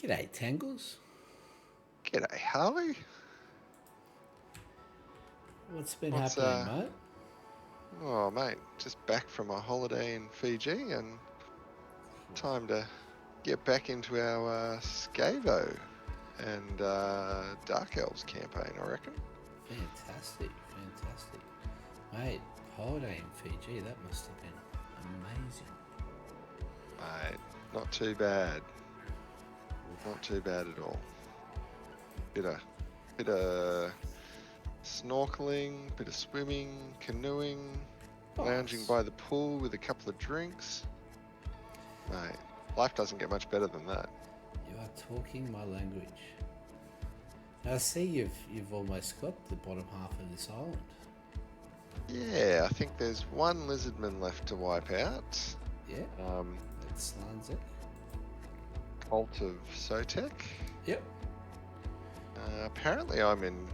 G'day, Tangles. G'day, Harley. What's been What's happening, mate? Oh, mate, just back from a holiday in Fiji and time to get back into our Scavo and Dark Elves campaign, I reckon. Fantastic. Mate, holiday in Fiji, that must have been amazing. Mate, not too bad. Not too bad at all. Bit of snorkeling, bit of swimming, canoeing, lounging by the pool with a couple of drinks. Mate, life doesn't get much better than that. You are talking my language. Now, I see you've almost got the bottom half of this island. Yeah, I think there's one lizardman left to wipe out. Yeah. That's Slanzek. Cult of Sotek. Yep. Apparently I'm in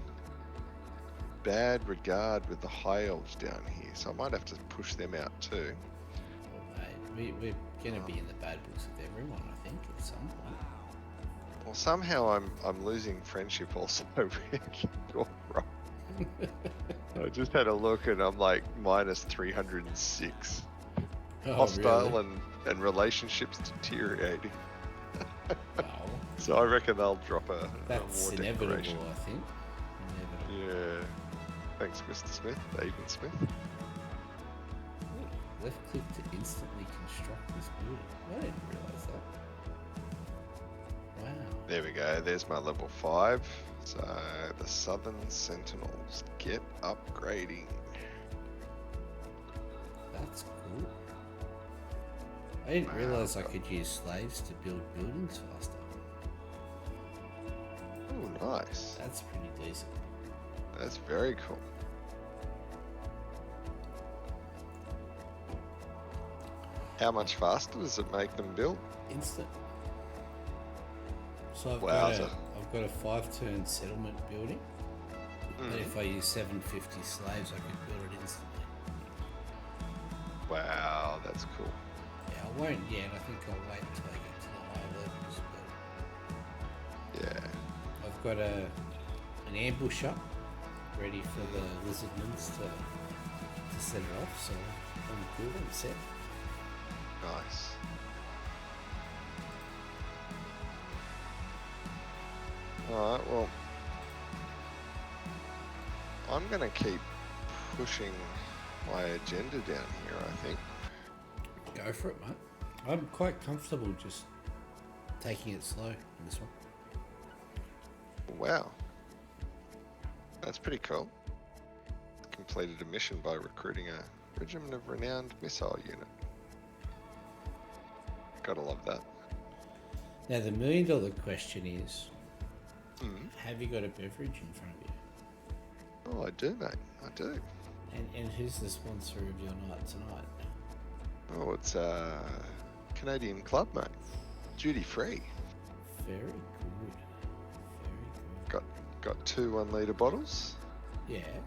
bad regard with the high elves down here, so I might have to push them out too. Well, mate, we're going to be in the bad books of everyone, I think, at some point. Well, somehow I'm losing friendship also with Gor Rok. I just had a look and I'm like minus 306. Hostile really? and relationships deteriorating. Well, So I reckon they'll drop a that's war inevitable, declaration. I think. Inevitable. Yeah. Thanks, Mr. Smith. David Smith. Ooh, left click to instantly construct this building. I didn't realise that. Wow. There we go. There's my level 5. So the Southern Sentinels get upgrading. That's cool. I didn't realise I could use slaves to build buildings faster. Oh, nice. That's pretty decent. That's very cool. How much faster does it make them build? Instant. So I've Wowza. got a 5-turn settlement building. But if I use 750 slaves, I could build it instantly. Wow, that's cool. Yeah, I won't yet. I think I'll wait until I get to the higher levels. But Yeah. I've got an ambusher ready for the lizardmans to set it off. So I'm good. I'm set. Nice. Alright, well, I'm going to keep pushing my agenda down here, I think. Go for it, mate. I'm quite comfortable just taking it slow in this one. Wow. That's pretty cool. Completed a mission by recruiting a regiment of renowned missile unit. Gotta love that. Now, the $1 million question is, Mm. have you got a beverage in front of you? Oh, I do, mate. I do. And who's the sponsor of your night tonight? Oh, it's a Canadian club, mate. Duty free. Very good. Very Got 2 1-litre bottles. good. Yeah.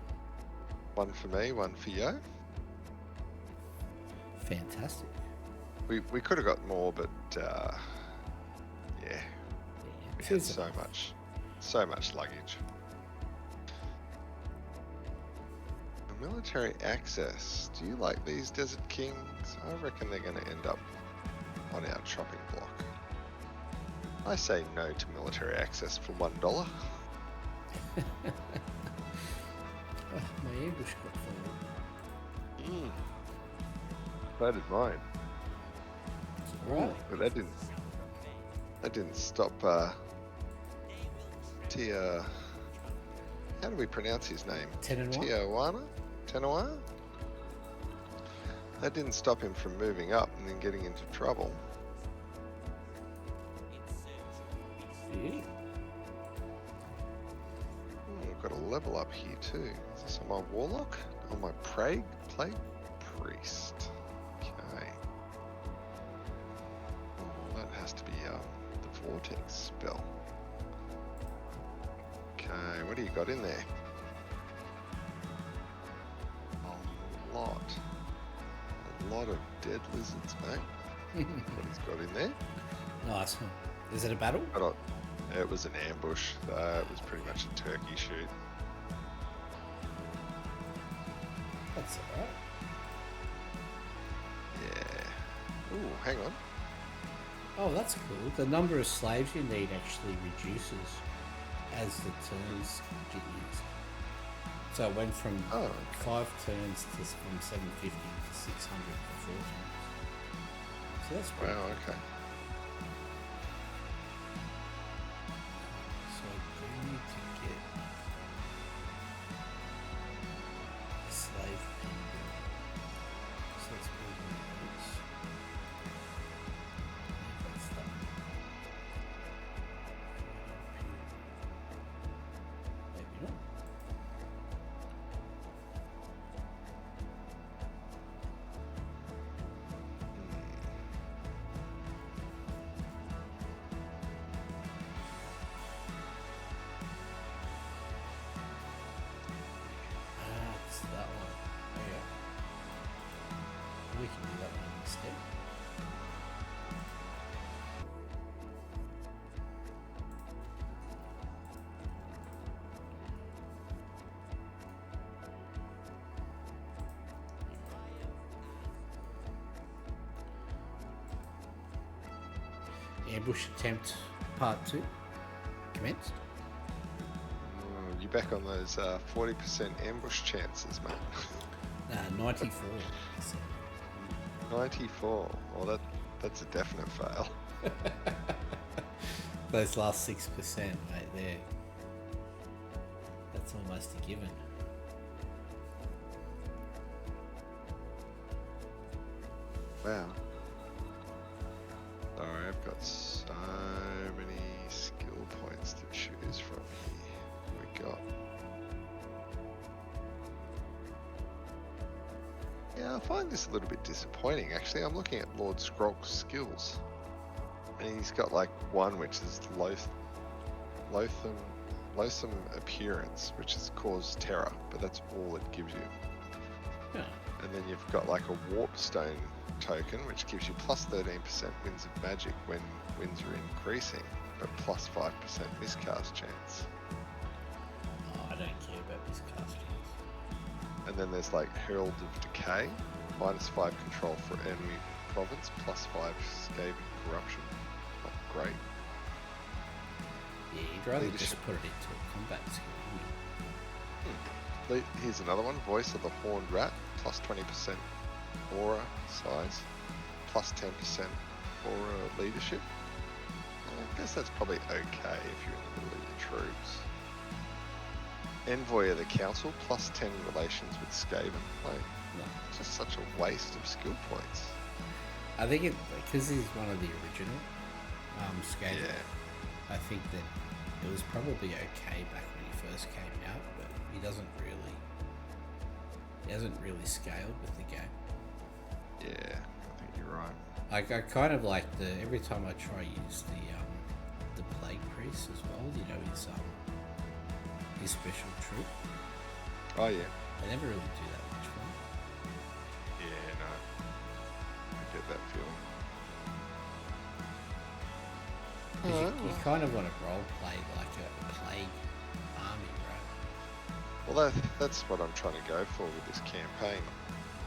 One for me, one for you. Fantastic. We could have got more, but yeah, Yeah. we had Two's so enough. much luggage. Military access. Do you like these Desert Kings? I reckon they're going to end up on our chopping block. I say no to military access for $1. Oh, my ambush got forward. So did mine. Right. But that didn't stop Tia. How do we pronounce his name? Tenenwa? Tenoa? That didn't stop him from moving up and then getting into trouble. Yeah. I've got a level up here too. Is this on my warlock? On my plague priest. Okay. Oh, that has to be the vortex spell. Okay, what do you got in there? A lot of dead lizards, mate. What he's got in there? Nice one. Is it a battle? It was an ambush. It was pretty much a turkey shoot. That's alright. Yeah. Ooh, hang on. Oh, that's cool. The number of slaves you need actually reduces as the turns get used. So it went from 5 turns to from 750 to 600 for 4 turns. So that's pretty Wow, cool. okay. So I need to get a slave penguin. So let's build one of those. That's that. Maybe not. It's that one. Oh yeah. We can do that one instead. Ambush attempt part 2 commenced. You back on those 40% ambush chances, mate. 94. 94. Well, that's a definite fail. Those last 6%, mate, there. That's almost a given. Wow. Sorry, I've got so many skill points to choose from here. What we got? Yeah, I find this a little bit disappointing, actually. I'm looking at Lord Skrolk's skills. And he's got like one which is loathsome appearance, which is cause terror, but that's all it gives you. Yeah. And then you've got like a warpstone token, which gives you plus 13% winds of magic when winds are increasing, but plus 5% miscast chance. Oh, I don't care about this cast chance. And then there's like Herald of Decay, minus 5 control for enemy province, plus 5 Skaven corruption. Not great. Yeah, you'd rather Leadership. just put it into a combat skill, wouldn't Here's another one, Voice of the Horned Rat, plus 20% aura size, plus 10% aura leadership. I guess that's probably okay if you're in the middle of your troops. Envoy of the Council, plus 10 relations with Skaven. Like, No. it's just such a waste of skill points. I think it, because he's one of the original Skaven, Yeah. I think that it was probably okay back when he first came out, but he hasn't really scaled with the game. Yeah, I think you're right. Like, I kind of like every time I try use the Plague Priest as well, you know, his special troop. Oh yeah. They never really do that much for me. Yeah, no. I get that feeling. 'Cause you kind of want to role play like a plague army, right? Well, that's what I'm trying to go for with this campaign.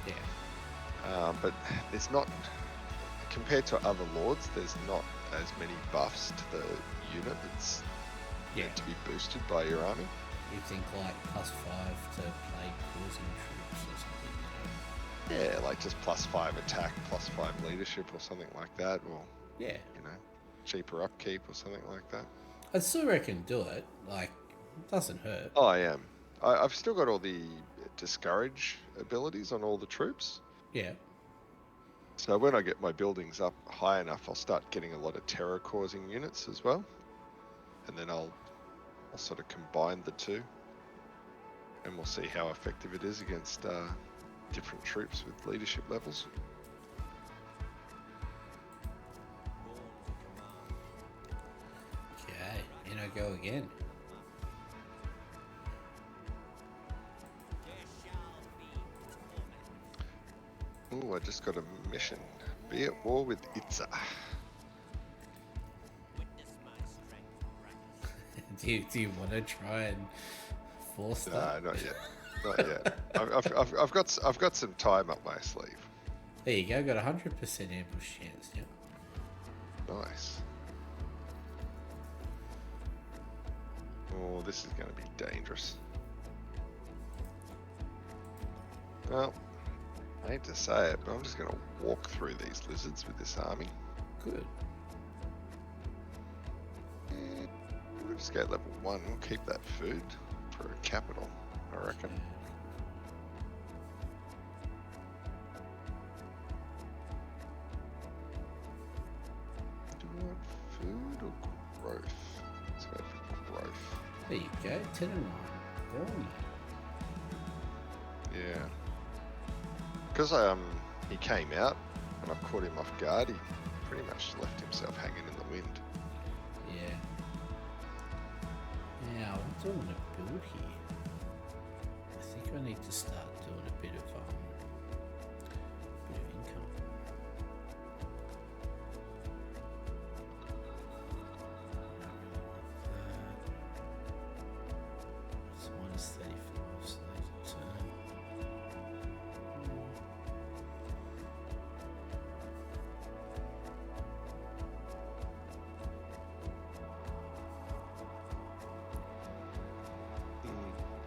Yeah. But there's not, compared to other lords, there's not as many buffs to the unit that's meant to be boosted by your army. You think like +5 to plague causing troops or something, you know? Yeah, like just +5 attack, +5 leadership or something like that, or Yeah. you know, cheaper upkeep or something like that. I still reckon do it. Like, it doesn't hurt. Oh, I am. I've still got all the discourage abilities on all the troops. Yeah. So when I get my buildings up high enough, I'll start getting a lot of terror-causing units as well, and then I'll sort of combine the two, and we'll see how effective it is against different troops with leadership levels. Okay. In I go again. Ooh, I just got a mission. Be at war with Itza. do you want to try and force that? No, not yet. Not yet. I've got some time up my sleeve. There you go. Got 100% ambush chance. Yep. Nice. Oh, this is going to be dangerous. Well, I hate to say it, but I'm just going to walk through these lizards with this army. Good. We'll just go level 1. We'll keep that food for a capital, I reckon. Do we want food or growth? Let's go for growth. There you go. 10 and 1. Very Yeah. Because he came out and I caught him off guard, he pretty much left himself hanging in the wind. Yeah. Now, what do I want to build here? I think I need to start doing a bit of income. So minus 35, so that's a turn.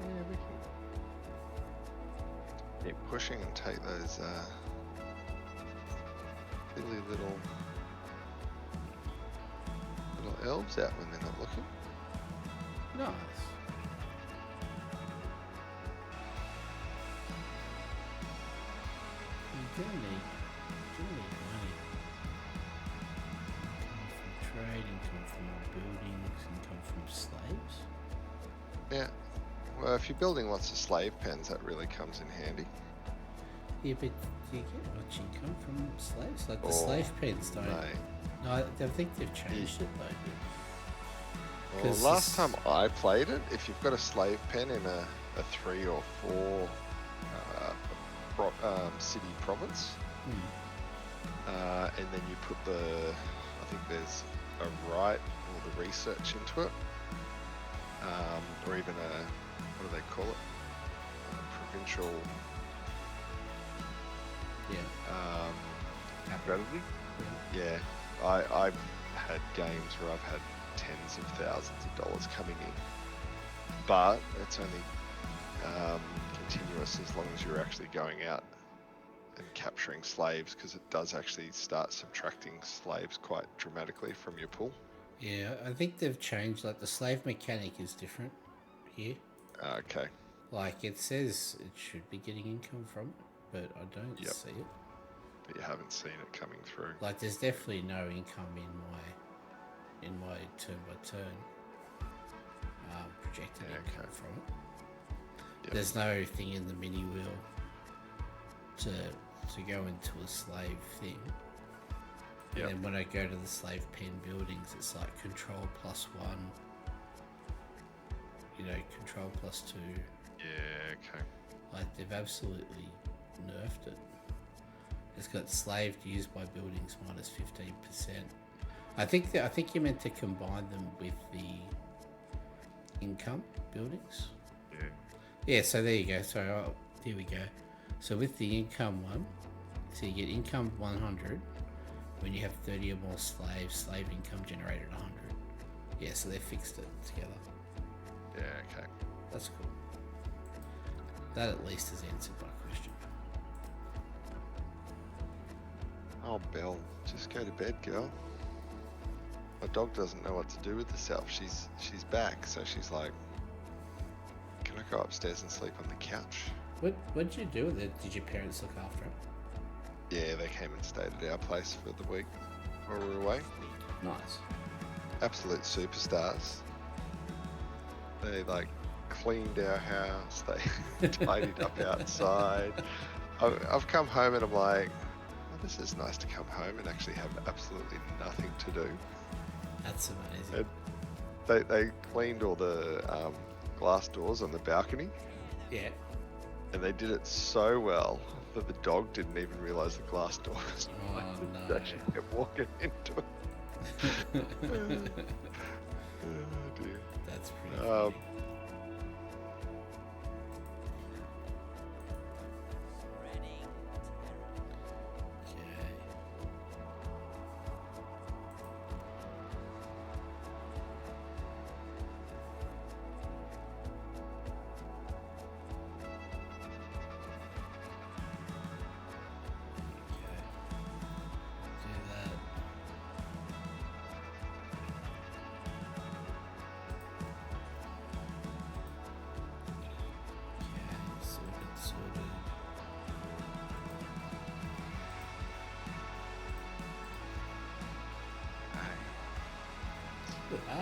Yeah, we can keep pushing and take those silly little elves out when they're not looking. Nice. You do need money. Income from trade, income from buildings, income from slaves. Yeah. Well, if you're building lots of slave pens, that really comes in handy. Yeah, but do you get much income from slaves? Like the slave pens don't. Mate. No, I think they've changed it though. Well, last time I played it, if you've got a slave pen in a 3 or 4 city province, and then you put I think there's a right or the research into it, or even what do they call it? Provincial. Yeah. Strategy. Yeah, I've had games where I've had tens of thousands of dollars coming in, but it's only continuous as long as you're actually going out and capturing slaves, because it does actually start subtracting slaves quite dramatically from your pool. Yeah, I think they've changed. Like the slave mechanic is different here. Okay. Like it says it should be getting income from it, but I don't see it. But you haven't seen it coming through. Like there's definitely no income in my turn by turn projected income from it. Yep. There's no thing in the mini wheel to go into a slave thing. And then when I go to the slave pen buildings, it's like control +1, control +2. Yeah, okay. Like they've absolutely nerfed it. It's got slaved used by buildings -15%. I think you're meant to combine them with the income buildings. Yeah. Yeah, so there you go. So here we go. So with the income one, so you get income 100 when you have 30 or more slaves. Slave income generated 100. Yeah, so they fixed it together. Yeah, okay. That's cool. That at least has answered my question. Oh, Belle, just go to bed, girl. My dog doesn't know what to do with herself. She's back, so she's like, can I go upstairs and sleep on the couch? What did you do with it? Did your parents look after it? Yeah, they came and stayed at our place for the week while we were away. Nice. Absolute superstars. They cleaned our house. They tidied up outside. I've come home and I'm like, oh, this is nice to come home and actually have absolutely nothing to do. That's amazing. They cleaned all the glass doors on the balcony. Yeah. And they did it so well that the dog didn't even realise the glass door was open. No. They actually kept walking into it. Oh dear. That's Um,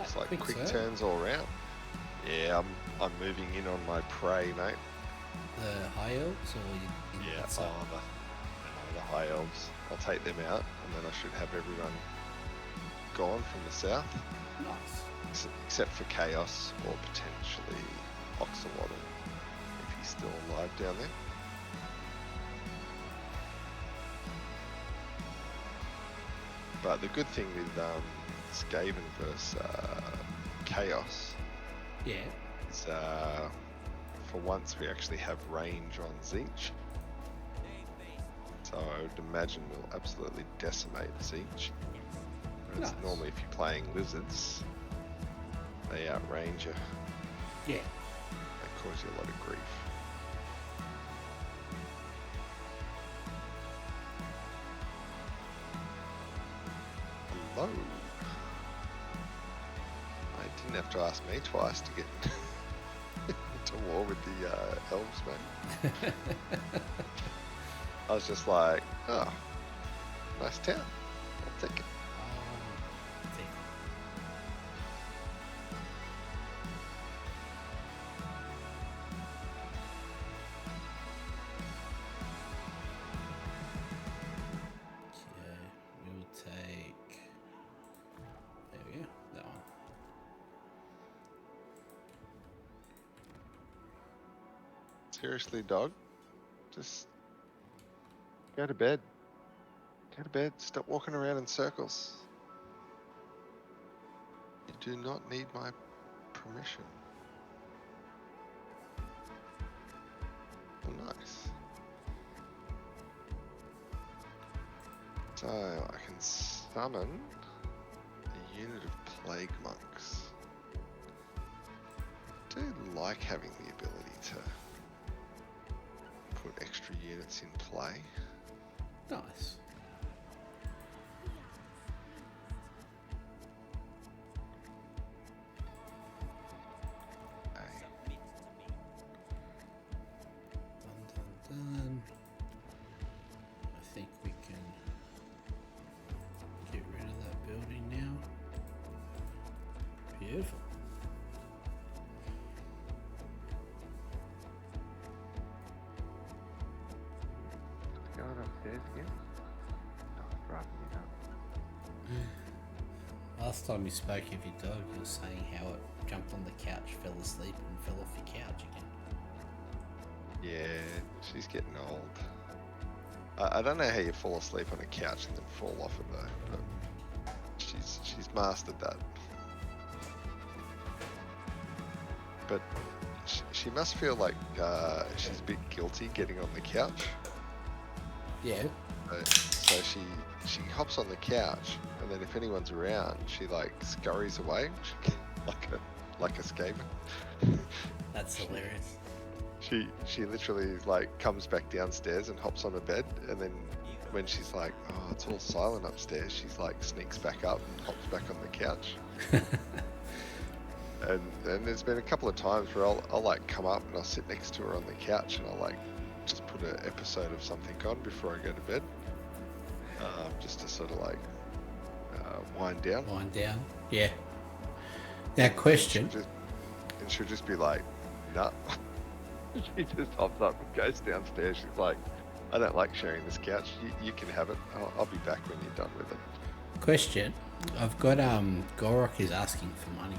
It's like quick turns all around. Yeah, I'm moving in on my prey, mate. The high elves, or yeah, the high elves. I'll take them out, and then I should have everyone gone from the south. Nice. Except for Chaos or potentially Oxalotl, if he's still alive down there. But the good thing with Skaven versus Chaos, is for once we actually have range on Tzeentch. So I would imagine we'll absolutely decimate Tzeentch. Whereas normally if you're playing lizards, they outrange you. Yeah. They cause you a lot of grief. Hello. I didn't have to ask me twice to get to war with the elves, mate. I was just like, oh, nice town. I'll take it. Seriously, dog, just go to bed. Go to bed. Stop walking around in circles. You do not need my permission. Oh, nice. So I can summon a unit of plague monks. I do like having the ability to put extra units in play. Nice. Done. I think we can get rid of that building now. Beautiful. Going upstairs again? No, driving me up. Last time you spoke of your dog, you were saying how it jumped on the couch, fell asleep, and fell off your couch again. Yeah, she's getting old. I don't know how you fall asleep on a couch and then fall off it though, but she's mastered that. But she must feel like she's a bit guilty getting on the couch. Yeah. So she hops on the couch, and then if anyone's around, she like scurries away, like a Skaven. That's hilarious. She literally like comes back downstairs and hops on a bed, and then when she's like, oh, it's all silent upstairs, she's like sneaks back up and hops back on the couch. and there's been a couple of times where I'll like come up and I'll sit next to her on the couch and I'll like just put an episode of something on before I go to bed, just to sort of like wind down. Wind down. Yeah. Now, question. And she'll just be like, nah. She just hops up and goes downstairs. She's like, I don't like sharing this couch. You can have it. I'll be back when you're done with it. Question. I've got Gor Rok is asking for money.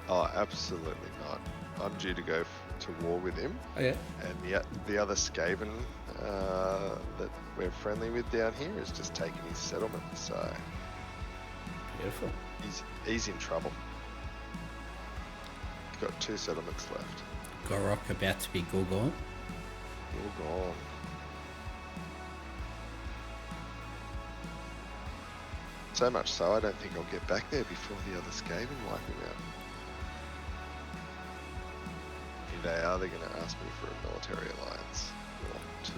Oh, absolutely not. I'm due to go to war with him. Oh, yeah. And the other Skaven that we're friendly with down here is just taking his settlement. So beautiful. He's in trouble. got 2 settlements left. Gor Rok about to be Gorgon. All gone. So much so, I don't think I'll get back there before the other Skaven wipe him out. If they are, they're going to ask me for a military alliance. Or $2,000.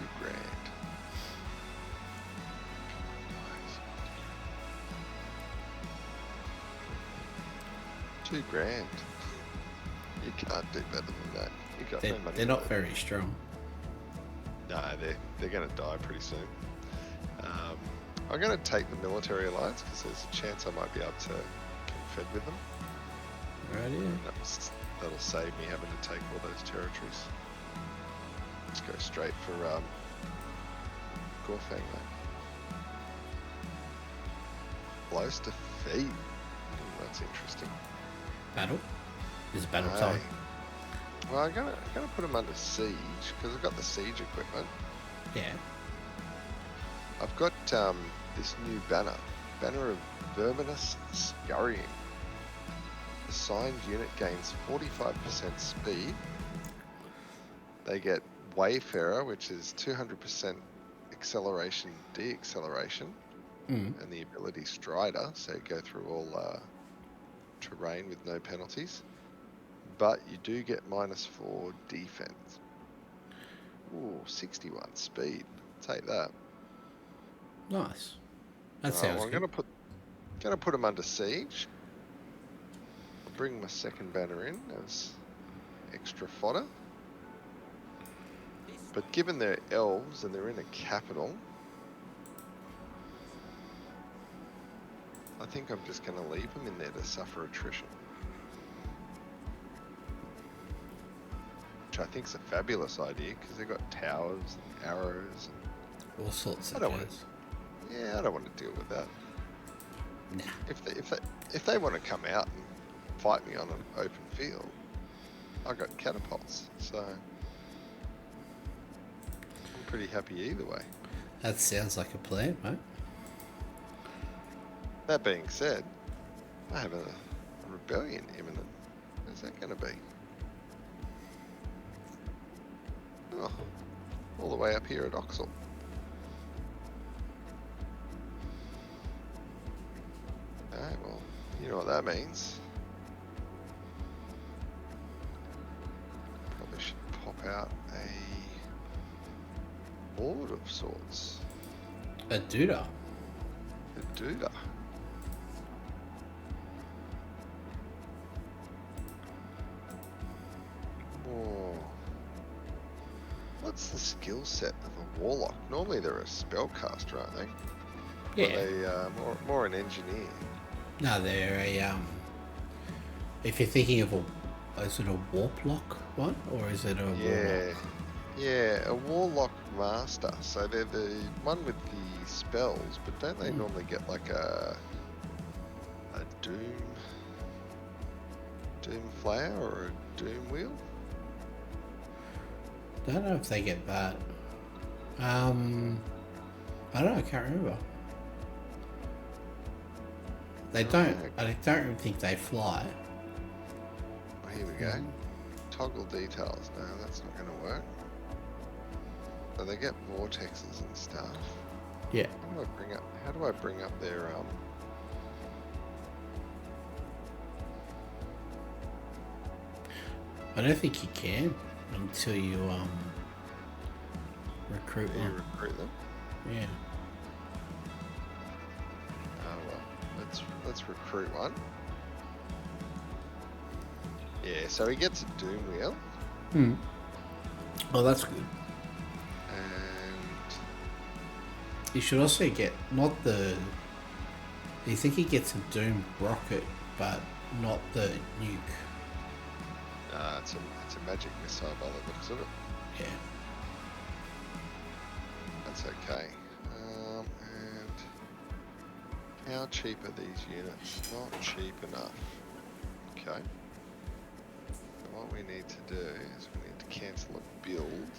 $2,000. You can't do better than that. You got no money. They're not very strong. No, they're going to die pretty soon. I'm going to take the military alliance because there's a chance I might be able to confed with them. Right, yeah. That'll save me having to take all those territories. Let's go straight for Gorfang, mate. Close defeat. That's interesting. Battle? Is it battle time? Well, I'm gonna put them under siege because I've got the siege equipment. Yeah. I've got this new banner of Verminous Scurrying. The signed unit gains 45% speed. They get Wayfarer, which is 200% acceleration, deacceleration, and the ability Strider, so you go through all terrain with no penalties. But you do get -4 defense. Ooh, 61 speed. Take that. Nice. That sounds I'm good. gonna put them under siege. I'll bring my second banner in as extra fodder. But given they're elves and they're in a capital, I think I'm just gonna leave them in there to suffer attrition. Which I think is a fabulous idea because they've got towers and arrows and All sorts of things. I don't want to deal with that. Nah. If they want to come out and fight me on an open field, I got catapults, so I'm pretty happy either way. That sounds like a plan, mate. That being said, I have a rebellion imminent. Where's that going to be? Oh, all the way up here at Oxel. Alright, well, you know what that means. Probably should pop out a board of sorts. A Duda. A Duda. Oh. What's the skill set of a warlock? Normally they're a spellcaster, aren't they? Yeah. Are they more an engineer? No, they're a if you're thinking of is it a warlock one or is it a warlock? Yeah, a warlock master. So they're the one with the spells, but don't they normally get like a doom flayer or a doom wheel? Don't know if they get that. I don't know, I can't remember. They don't. I don't even think they fly. Oh, here we go. Toggle details. No, that's not going to work. So they get vortexes and stuff. Yeah. How do I bring up their I don't think you can until you recruit one. You recruit them? Yeah. Oh well. Let's recruit one. Yeah, so he gets a doom wheel. Oh, that's good. And You should also get not the. You think he gets a doom rocket, but not the nuke. it's a magic missile by the looks of it. Yeah. That's okay. And how cheap are these units? Not cheap enough. Okay. So what we need to do is we need to cancel a build.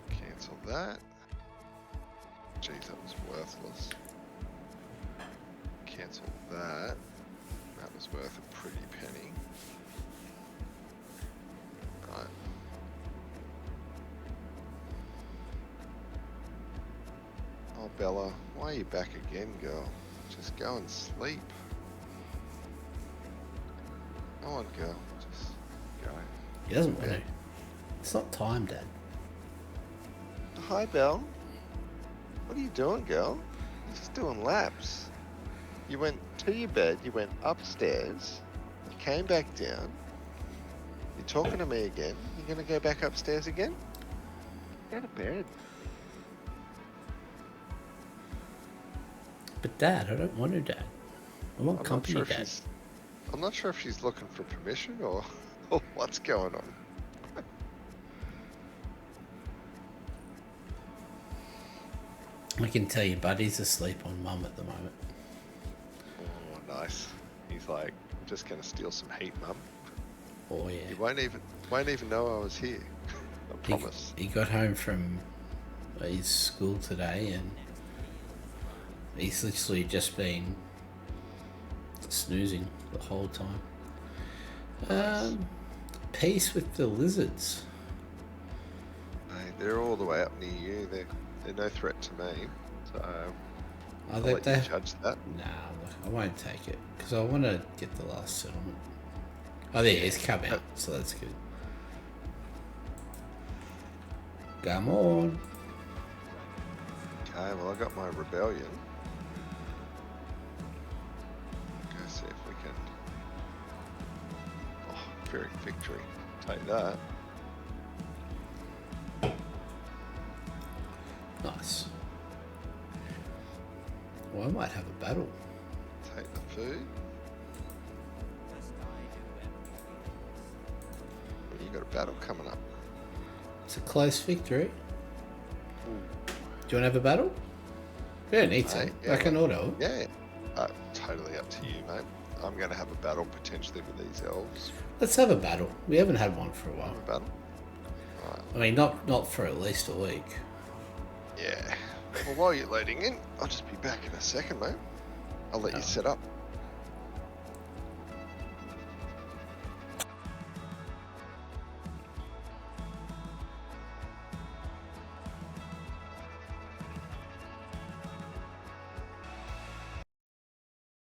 Cancel that. Geez, that was worthless. Cancel that. That was worth a pretty penny. Right. Oh, Bella, why are you back again, girl? Just go and sleep. Come on, girl. Just go. He doesn't want to. It's not time, Dad. Hi, Belle. What are you doing, girl? You're just doing laps. You went to your bed, you went upstairs, you came back down, you're talking to me again, you're gonna go back upstairs again? Go to bed. But Dad, I don't want to, Dad. I want company, Dad. I'm not sure if she's looking for permission or what's going on. I can tell you, Buddy's asleep on Mum at the moment. Oh, nice. He's like, I'm just gonna steal some heat, Mum. Oh yeah. He won't even know I was here. I promise. He got home from his school today, and he's literally just been snoozing the whole time. Nice. Peace with the lizards. Hey, they're all the way up near you. They're no threat to me, so I'll let you judge that. Nah, I won't take it, because I want to get the last settlement. Oh, there, he's come out, so that's good. Come on. Okay, well, I got my rebellion. Go see if we can... Oh, Pyrrhic victory. Take that. Nice. Well, I might have a battle. Take the food. Well, you got a battle coming up. It's a close victory. Ooh. Do you want to have a battle? You don't need to. Mate, yeah, I can auto. Yeah, totally up to you, mate. I'm going to have a battle potentially with these elves. Let's have a battle. We haven't had one for a while. Have a battle? Right. I mean, not for at least a week. Yeah. Well, while you're loading in, I'll just be back in a second, mate. I'll let you set up.